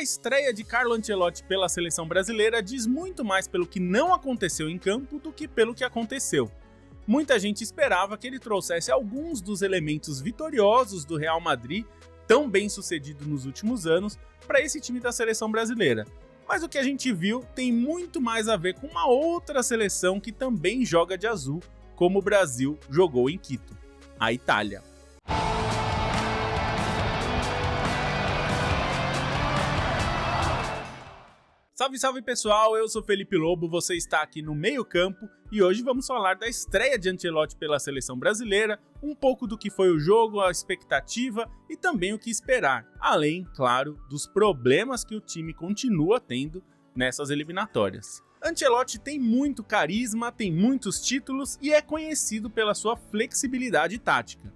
A estreia de Carlo Ancelotti pela seleção brasileira diz muito mais pelo que não aconteceu em campo do que pelo que aconteceu. Muita gente esperava que ele trouxesse alguns dos elementos vitoriosos do Real Madrid, tão bem sucedido nos últimos anos, para esse time da seleção brasileira. Mas o que a gente viu tem muito mais a ver com uma outra seleção que também joga de azul, como o Brasil jogou em Quito, a Itália. Salve, salve pessoal, eu sou Felipe Lobo, você está aqui no Meio Campo e hoje vamos falar da estreia de Ancelotti pela seleção brasileira, um pouco do que foi o jogo, a expectativa e também o que esperar, além, claro, dos problemas que o time continua tendo nessas eliminatórias. Ancelotti tem muito carisma, tem muitos títulos e é conhecido pela sua flexibilidade tática.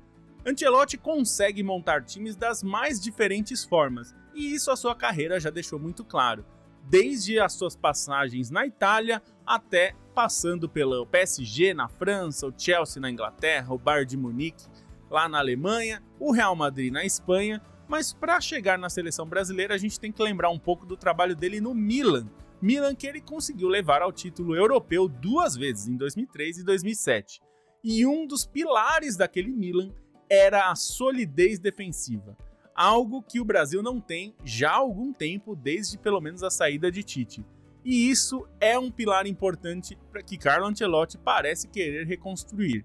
Ancelotti consegue montar times das mais diferentes formas e isso a sua carreira já deixou muito claro. Desde as suas passagens na Itália, até passando pelo PSG na França, o Chelsea na Inglaterra, o Bayern de Munique lá na Alemanha, o Real Madrid na Espanha, mas para chegar na seleção brasileira a gente tem que lembrar um pouco do trabalho dele no Milan que ele conseguiu levar ao título europeu 2 vezes, em 2003 e 2007. E um dos pilares daquele Milan era a solidez defensiva. Algo que o Brasil não tem já há algum tempo, desde pelo menos a saída de Tite. E isso é um pilar importante para que Carlo Ancelotti parece querer reconstruir.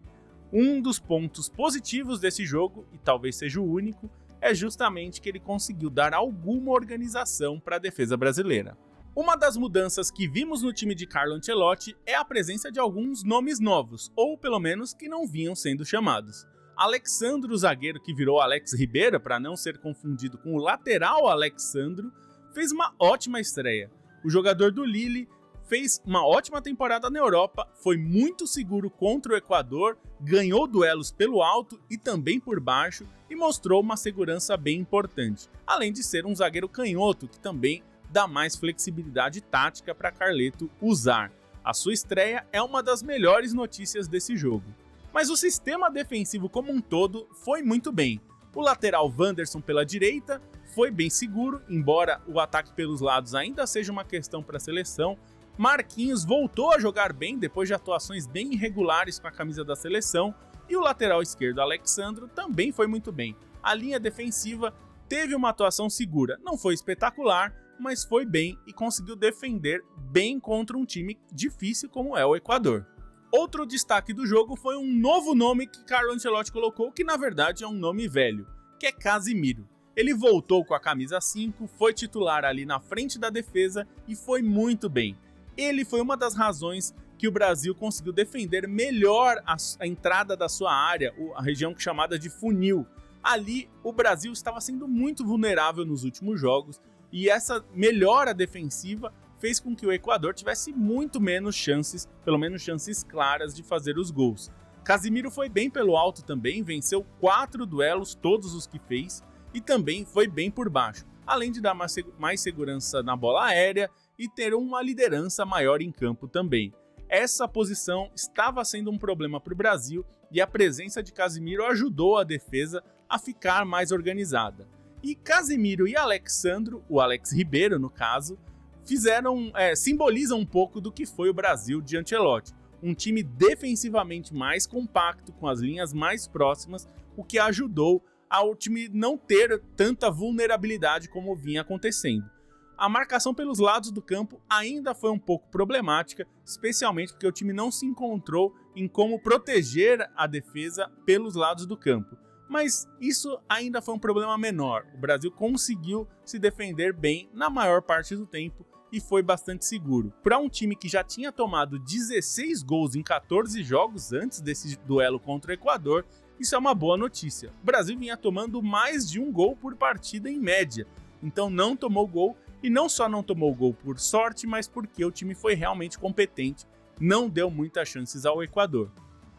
Um dos pontos positivos desse jogo, e talvez seja o único, é justamente que ele conseguiu dar alguma organização para a defesa brasileira. Uma das mudanças que vimos no time de Carlo Ancelotti é a presença de alguns nomes novos, ou pelo menos que não vinham sendo chamados. Alex Sandro, o zagueiro que virou Alex Ribeiro, para não ser confundido com o lateral Alex Sandro, fez uma ótima estreia. O jogador do Lille fez uma ótima temporada na Europa, foi muito seguro contra o Equador, ganhou duelos pelo alto e também por baixo e mostrou uma segurança bem importante, além de ser um zagueiro canhoto que também dá mais flexibilidade tática para Carleto usar. A sua estreia é uma das melhores notícias desse jogo. Mas o sistema defensivo como um todo foi muito bem. O lateral Wanderson pela direita foi bem seguro, embora o ataque pelos lados ainda seja uma questão para a seleção. Marquinhos voltou a jogar bem depois de atuações bem irregulares com a camisa da seleção. E o lateral esquerdo Alex Sandro também foi muito bem. A linha defensiva teve uma atuação segura, não foi espetacular, mas foi bem e conseguiu defender bem contra um time difícil como é o Equador. Outro destaque do jogo foi um novo nome que Carlo Ancelotti colocou, que na verdade é um nome velho, que é Casemiro. Ele voltou com a camisa 5, foi titular ali na frente da defesa e foi muito bem. Ele foi uma das razões que o Brasil conseguiu defender melhor a entrada da sua área, a região chamada de funil. Ali o Brasil estava sendo muito vulnerável nos últimos jogos e essa melhora defensiva fez com que o Equador tivesse muito menos chances, pelo menos chances claras de fazer os gols. Casemiro foi bem pelo alto também, venceu 4 duelos, todos os que fez, e também foi bem por baixo, além de dar mais segurança na bola aérea e ter uma liderança maior em campo também. Essa posição estava sendo um problema para o Brasil e a presença de Casemiro ajudou a defesa a ficar mais organizada. E Casemiro e Alex Sandro, o Alex Ribeiro no caso, simbolizam um pouco do que foi o Brasil de Ancelotti. Um time defensivamente mais compacto, com as linhas mais próximas, o que ajudou ao time não ter tanta vulnerabilidade como vinha acontecendo. A marcação pelos lados do campo ainda foi um pouco problemática, especialmente porque o time não se encontrou em como proteger a defesa pelos lados do campo. Mas isso ainda foi um problema menor. O Brasil conseguiu se defender bem na maior parte do tempo e foi bastante seguro. Para um time que já tinha tomado 16 gols em 14 jogos antes desse duelo contra o Equador, isso é uma boa notícia. O Brasil vinha tomando mais de um gol por partida em média, então não tomou gol, e não só não tomou gol por sorte, mas porque o time foi realmente competente, não deu muitas chances ao Equador.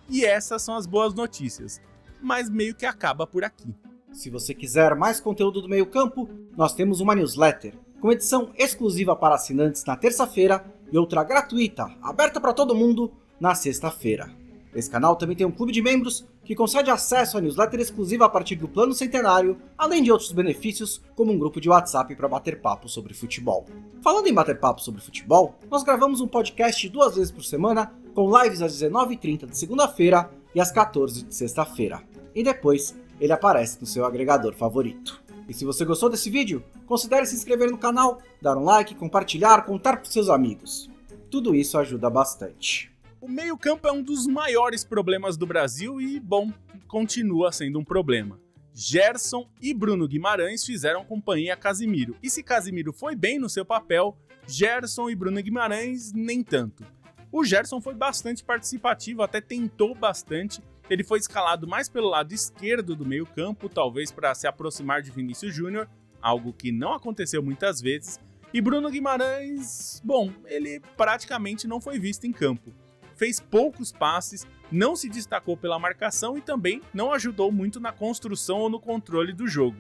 E essas são as boas notícias, mas meio que acaba por aqui. Se você quiser mais conteúdo do Meio Campo, nós temos uma newsletter, com edição exclusiva para assinantes na terça-feira e outra gratuita, aberta para todo mundo, na sexta-feira. Esse canal também tem um clube de membros que concede acesso à newsletter exclusiva a partir do plano centenário, além de outros benefícios, como um grupo de WhatsApp para bater papo sobre futebol. Falando em bater papo sobre futebol, nós gravamos um podcast 2 vezes por semana, com lives às 19h30 de segunda-feira e às 14h de sexta-feira. E depois, ele aparece no seu agregador favorito. E se você gostou desse vídeo, considere se inscrever no canal, dar um like, compartilhar, contar para seus amigos. Tudo isso ajuda bastante. O meio-campo é um dos maiores problemas do Brasil e, bom, continua sendo um problema. Gerson e Bruno Guimarães fizeram companhia a Casimiro. E se Casimiro foi bem no seu papel, Gerson e Bruno Guimarães nem tanto. O Gerson foi bastante participativo, até tentou bastante. Ele foi escalado mais pelo lado esquerdo do meio-campo, talvez para se aproximar de Vinícius Júnior, algo que não aconteceu muitas vezes. E Bruno Guimarães, bom, ele praticamente não foi visto em campo. Fez poucos passes, não se destacou pela marcação e também não ajudou muito na construção ou no controle do jogo.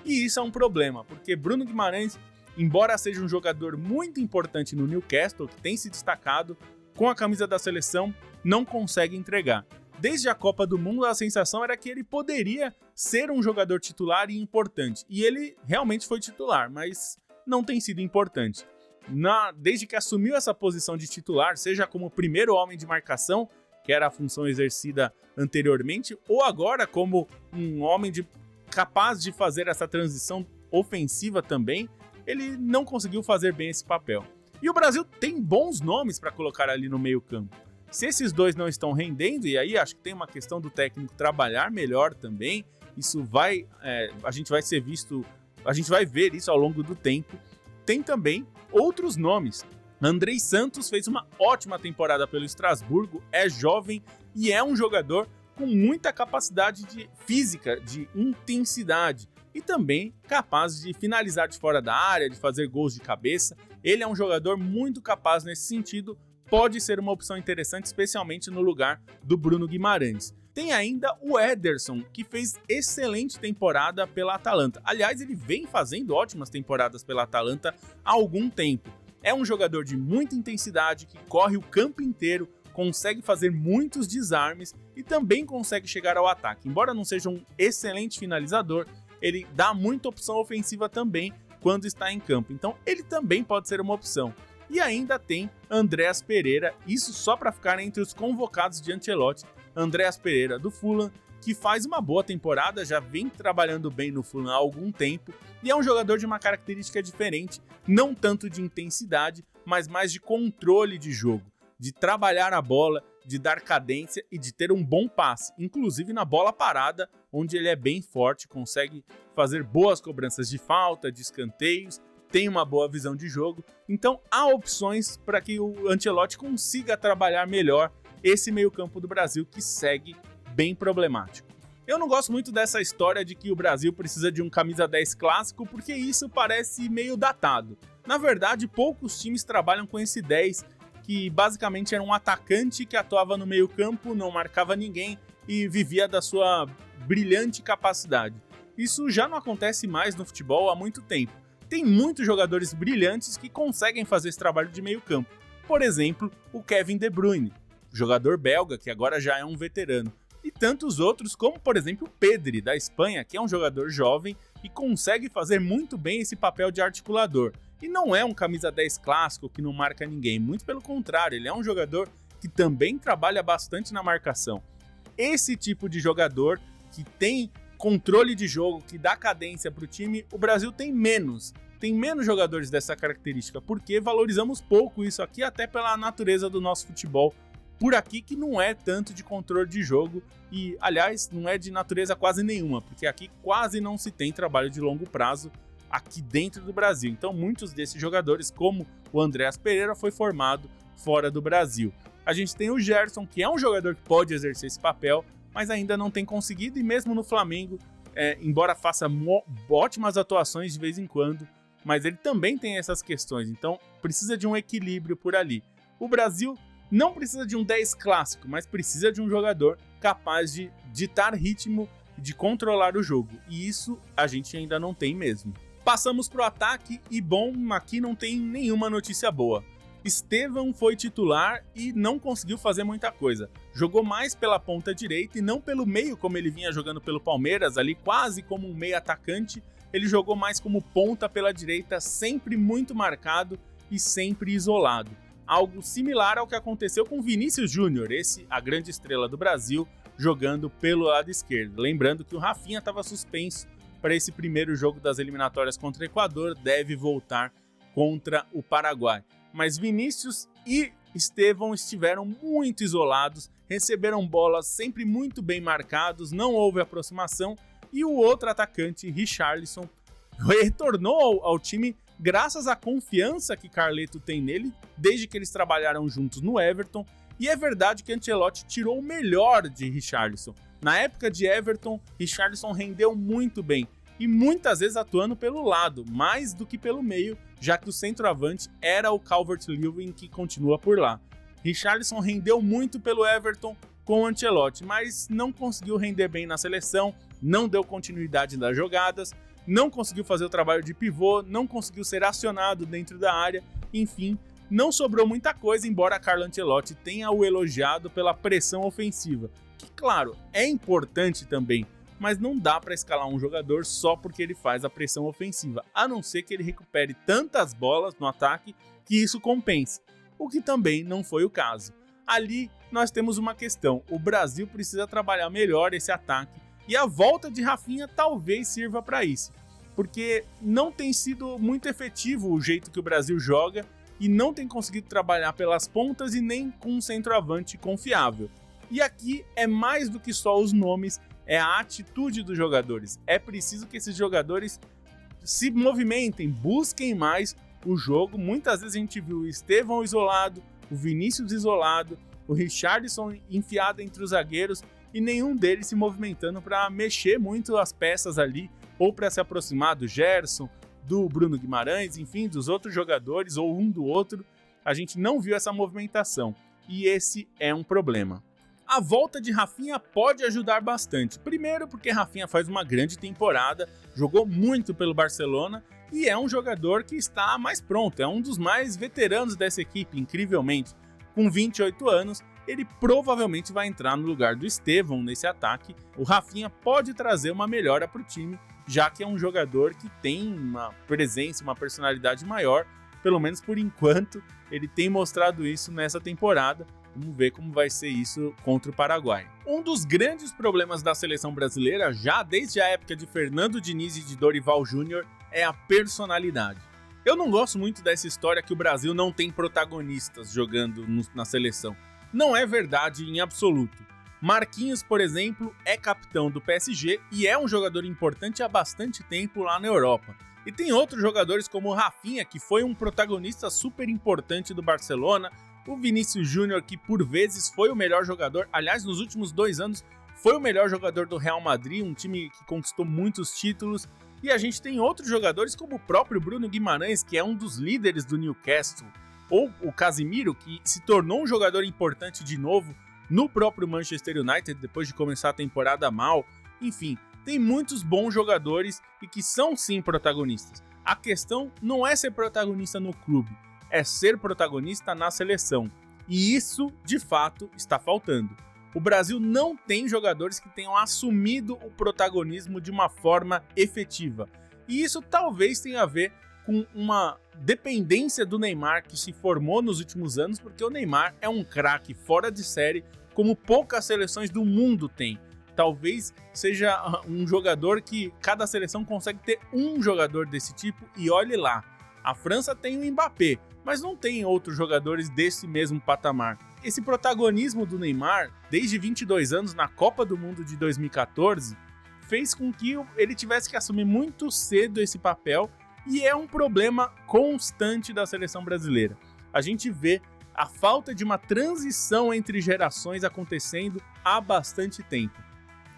E isso é um problema, porque Bruno Guimarães, embora seja um jogador muito importante no Newcastle, que tem se destacado, com a camisa da seleção, não consegue entregar. Desde a Copa do Mundo, a sensação era que ele poderia ser um jogador titular e importante. E ele realmente foi titular, mas não tem sido importante. Desde que assumiu essa posição de titular, seja como primeiro homem de marcação, que era a função exercida anteriormente, ou agora como um homem capaz de fazer essa transição ofensiva também, ele não conseguiu fazer bem esse papel. E o Brasil tem bons nomes para colocar ali no meio-campo. Se esses dois não estão rendendo, e aí acho que tem uma questão do técnico trabalhar melhor também, isso a gente vai ver isso ao longo do tempo. Tem também outros nomes. Andrei Santos fez uma ótima temporada pelo Estrasburgo, é jovem e é um jogador com muita capacidade física, de intensidade e também capaz de finalizar de fora da área, de fazer gols de cabeça. Ele é um jogador muito capaz nesse sentido, pode ser uma opção interessante, especialmente no lugar do Bruno Guimarães. Tem ainda o Ederson, que fez excelente temporada pela Atalanta. Aliás, ele vem fazendo ótimas temporadas pela Atalanta há algum tempo. É um jogador de muita intensidade, que corre o campo inteiro, consegue fazer muitos desarmes e também consegue chegar ao ataque. Embora não seja um excelente finalizador, ele dá muita opção ofensiva também quando está em campo. Então, ele também pode ser uma opção. E ainda tem Andreas Pereira, isso só para ficar entre os convocados de Ancelotti. Andreas Pereira do Fulham, que faz uma boa temporada, já vem trabalhando bem no Fulham há algum tempo e é um jogador de uma característica diferente, não tanto de intensidade, mas mais de controle de jogo, de trabalhar a bola, de dar cadência e de ter um bom passe, inclusive na bola parada, onde ele é bem forte, consegue fazer boas cobranças de falta, de escanteios, tem uma boa visão de jogo. Então há opções para que o Ancelotti consiga trabalhar melhor esse meio-campo do Brasil, que segue bem problemático. Eu não gosto muito dessa história de que o Brasil precisa de um camisa 10 clássico, porque isso parece meio datado. Na verdade, poucos times trabalham com esse 10, que basicamente era um atacante que atuava no meio-campo, não marcava ninguém e vivia da sua brilhante capacidade. Isso já não acontece mais no futebol há muito tempo. Tem muitos jogadores brilhantes que conseguem fazer esse trabalho de meio-campo. Por exemplo, o Kevin De Bruyne, jogador belga que agora já é um veterano. E tantos outros, como por exemplo o Pedri, da Espanha, que é um jogador jovem e consegue fazer muito bem esse papel de articulador. E não é um camisa 10 clássico que não marca ninguém, muito pelo contrário, ele é um jogador que também trabalha bastante na marcação. Esse tipo de jogador que tem controle de jogo, que dá cadência para o time, o Brasil tem menos jogadores dessa característica, porque valorizamos pouco isso aqui, até pela natureza do nosso futebol por aqui, que não é tanto de controle de jogo e, aliás, não é de natureza quase nenhuma, porque aqui quase não se tem trabalho de longo prazo aqui dentro do Brasil. Então, muitos desses jogadores, como o Andreas Pereira, foi formado fora do Brasil. A gente tem o Gerson, que é um jogador que pode exercer esse papel, mas ainda não tem conseguido, e mesmo no Flamengo, embora faça ótimas atuações de vez em quando, mas ele também tem essas questões, então precisa de um equilíbrio por ali. O Brasil não precisa de um 10 clássico, mas precisa de um jogador capaz de ditar ritmo e de controlar o jogo. E isso a gente ainda não tem mesmo. Passamos para o ataque e, bom, aqui não tem nenhuma notícia boa. Estevão foi titular e não conseguiu fazer muita coisa. Jogou mais pela ponta direita e não pelo meio como ele vinha jogando pelo Palmeiras, ali quase como um meio atacante. Ele jogou mais como ponta pela direita, sempre muito marcado e sempre isolado. Algo similar ao que aconteceu com Vinícius Júnior, a grande estrela do Brasil, jogando pelo lado esquerdo. Lembrando que o Rafinha estava suspenso para esse primeiro jogo das eliminatórias contra o Equador, deve voltar contra o Paraguai. Mas Vinícius e Estevão estiveram muito isolados, receberam bolas sempre muito bem marcados, não houve aproximação, e o outro atacante, Richarlison, retornou ao time graças à confiança que Carleto tem nele, desde que eles trabalharam juntos no Everton, e é verdade que Ancelotti tirou o melhor de Richarlison. Na época de Everton, Richarlison rendeu muito bem, e muitas vezes atuando pelo lado, mais do que pelo meio, já que o centroavante era o Calvert-Lewin, que continua por lá. Richarlison rendeu muito pelo Everton com o Ancelotti, mas não conseguiu render bem na seleção, não deu continuidade nas jogadas, não conseguiu fazer o trabalho de pivô, não conseguiu ser acionado dentro da área, enfim, não sobrou muita coisa, embora Carlo Ancelotti tenha o elogiado pela pressão ofensiva, que claro, é importante também, mas não dá para escalar um jogador só porque ele faz a pressão ofensiva, a não ser que ele recupere tantas bolas no ataque que isso compense, o que também não foi o caso. Ali nós temos uma questão, o Brasil precisa trabalhar melhor esse ataque e a volta de Rafinha talvez sirva para isso, porque não tem sido muito efetivo o jeito que o Brasil joga e não tem conseguido trabalhar pelas pontas e nem com um centroavante confiável. E aqui é mais do que só os nomes, é a atitude dos jogadores. É preciso que esses jogadores se movimentem, busquem mais o jogo. Muitas vezes a gente viu o Estevão isolado, o Vinícius isolado, o Richarlison enfiado entre os zagueiros e nenhum deles se movimentando para mexer muito as peças ali ou para se aproximar do Gerson, do Bruno Guimarães, enfim, dos outros jogadores ou um do outro. A gente não viu essa movimentação e esse é um problema. A volta de Rafinha pode ajudar bastante. Primeiro porque Rafinha faz uma grande temporada, jogou muito pelo Barcelona e é um jogador que está mais pronto, é um dos mais veteranos dessa equipe, incrivelmente. Com 28 anos, ele provavelmente vai entrar no lugar do Estevão nesse ataque. O Rafinha pode trazer uma melhora para o time, já que é um jogador que tem uma presença, uma personalidade maior, pelo menos por enquanto, ele tem mostrado isso nessa temporada. Vamos ver como vai ser isso contra o Paraguai. Um dos grandes problemas da seleção brasileira, já desde a época de Fernando Diniz e de Dorival Júnior, é a personalidade. Eu não gosto muito dessa história que o Brasil não tem protagonistas jogando na seleção. Não é verdade em absoluto. Marquinhos, por exemplo, é capitão do PSG e é um jogador importante há bastante tempo lá na Europa. E tem outros jogadores como o Rafinha, que foi um protagonista super importante do Barcelona, o Vinícius Júnior, que por vezes foi o melhor jogador, aliás, nos últimos 2 anos, foi o melhor jogador do Real Madrid, um time que conquistou muitos títulos. E a gente tem outros jogadores como o próprio Bruno Guimarães, que é um dos líderes do Newcastle, ou o Casemiro, que se tornou um jogador importante de novo no próprio Manchester United, depois de começar a temporada mal. Enfim, tem muitos bons jogadores e que são sim protagonistas. A questão não é ser protagonista no clube, é ser protagonista na seleção. E isso, de fato, está faltando. O Brasil não tem jogadores que tenham assumido o protagonismo de uma forma efetiva. E isso talvez tenha a ver com uma dependência do Neymar que se formou nos últimos anos, porque o Neymar é um craque fora de série, como poucas seleções do mundo têm. Talvez seja um jogador que cada seleção consegue ter um jogador desse tipo e olhe lá. A França tem o Mbappé, mas não tem outros jogadores desse mesmo patamar. Esse protagonismo do Neymar, desde 22 anos na Copa do Mundo de 2014, fez com que ele tivesse que assumir muito cedo esse papel e é um problema constante da seleção brasileira. A gente vê a falta de uma transição entre gerações acontecendo há bastante tempo.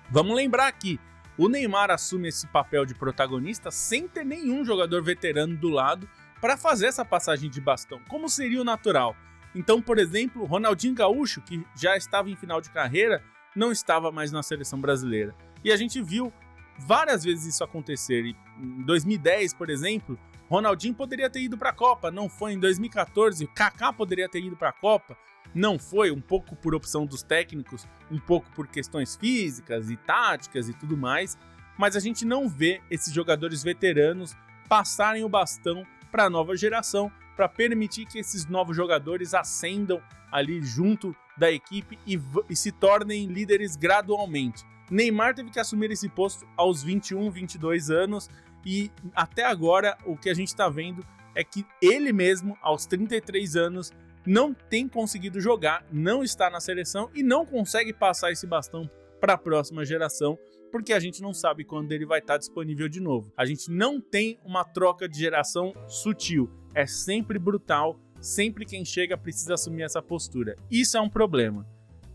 Vamos lembrar aqui, o Neymar assume esse papel de protagonista sem ter nenhum jogador veterano do lado para fazer essa passagem de bastão, como seria o natural. Então, por exemplo, Ronaldinho Gaúcho, que já estava em final de carreira, não estava mais na seleção brasileira. E a gente viu várias vezes isso acontecer. E em 2010, por exemplo, Ronaldinho poderia ter ido para a Copa, não foi. Em 2014, Kaká poderia ter ido para a Copa, não foi. Um pouco por opção dos técnicos, um pouco por questões físicas e táticas e tudo mais. Mas a gente não vê esses jogadores veteranos passarem o bastão para a nova geração, para permitir que esses novos jogadores ascendam ali junto da equipe e se tornem líderes gradualmente. Neymar teve que assumir esse posto aos 21, 22 anos e até agora o que a gente está vendo é que ele mesmo, aos 33 anos, não tem conseguido jogar, não está na seleção e não consegue passar esse bastão para a próxima geração, porque a gente não sabe quando ele vai estar disponível de novo. A gente não tem uma troca de geração sutil, é sempre brutal, sempre quem chega precisa assumir essa postura. Isso é um problema.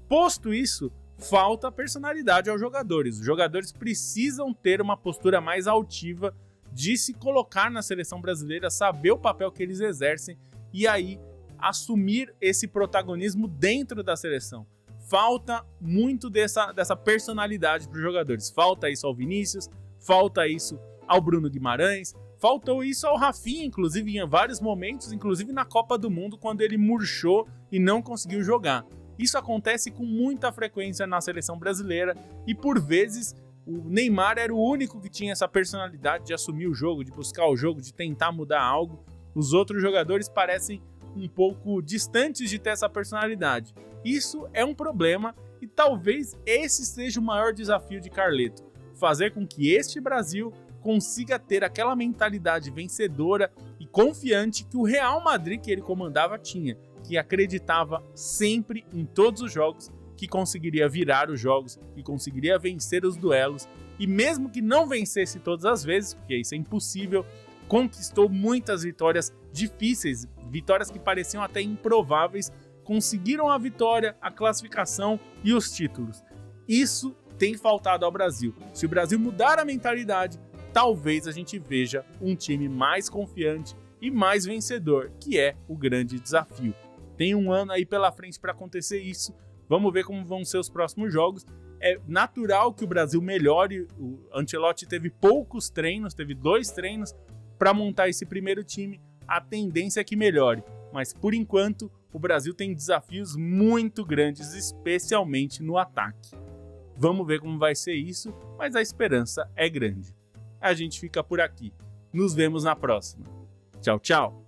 Posto isso, falta personalidade aos jogadores. Os jogadores precisam ter uma postura mais altiva de se colocar na seleção brasileira, saber o papel que eles exercem e aí assumir esse protagonismo dentro da seleção. Falta muito dessa personalidade para os jogadores. Falta isso ao Vinícius, falta isso ao Bruno Guimarães, faltou isso ao Rafinha, inclusive em vários momentos, inclusive na Copa do Mundo, quando ele murchou e não conseguiu jogar. Isso acontece com muita frequência na seleção brasileira e por vezes o Neymar era o único que tinha essa personalidade de assumir o jogo, de buscar o jogo, de tentar mudar algo. Os outros jogadores parecem um pouco distantes de ter essa personalidade. Isso é um problema e talvez esse seja o maior desafio de Carleto, fazer com que este Brasil consiga ter aquela mentalidade vencedora e confiante que o Real Madrid que ele comandava tinha, que acreditava sempre em todos os jogos, que conseguiria virar os jogos, que conseguiria vencer os duelos e mesmo que não vencesse todas as vezes, porque isso é impossível, conquistou muitas vitórias difíceis, vitórias que pareciam até improváveis, conseguiram a vitória, a classificação e os títulos. Isso tem faltado ao Brasil. Se o Brasil mudar a mentalidade, talvez a gente veja um time mais confiante e mais vencedor, que é o grande desafio. Tem um ano aí pela frente para acontecer isso, vamos ver como vão ser os próximos jogos. É natural que o Brasil melhore, o Ancelotti teve poucos treinos, teve 2 treinos para montar esse primeiro time, a tendência é que melhore, mas por enquanto o Brasil tem desafios muito grandes, especialmente no ataque. Vamos ver como vai ser isso, mas a esperança é grande. A gente fica por aqui. Nos vemos na próxima. Tchau, tchau!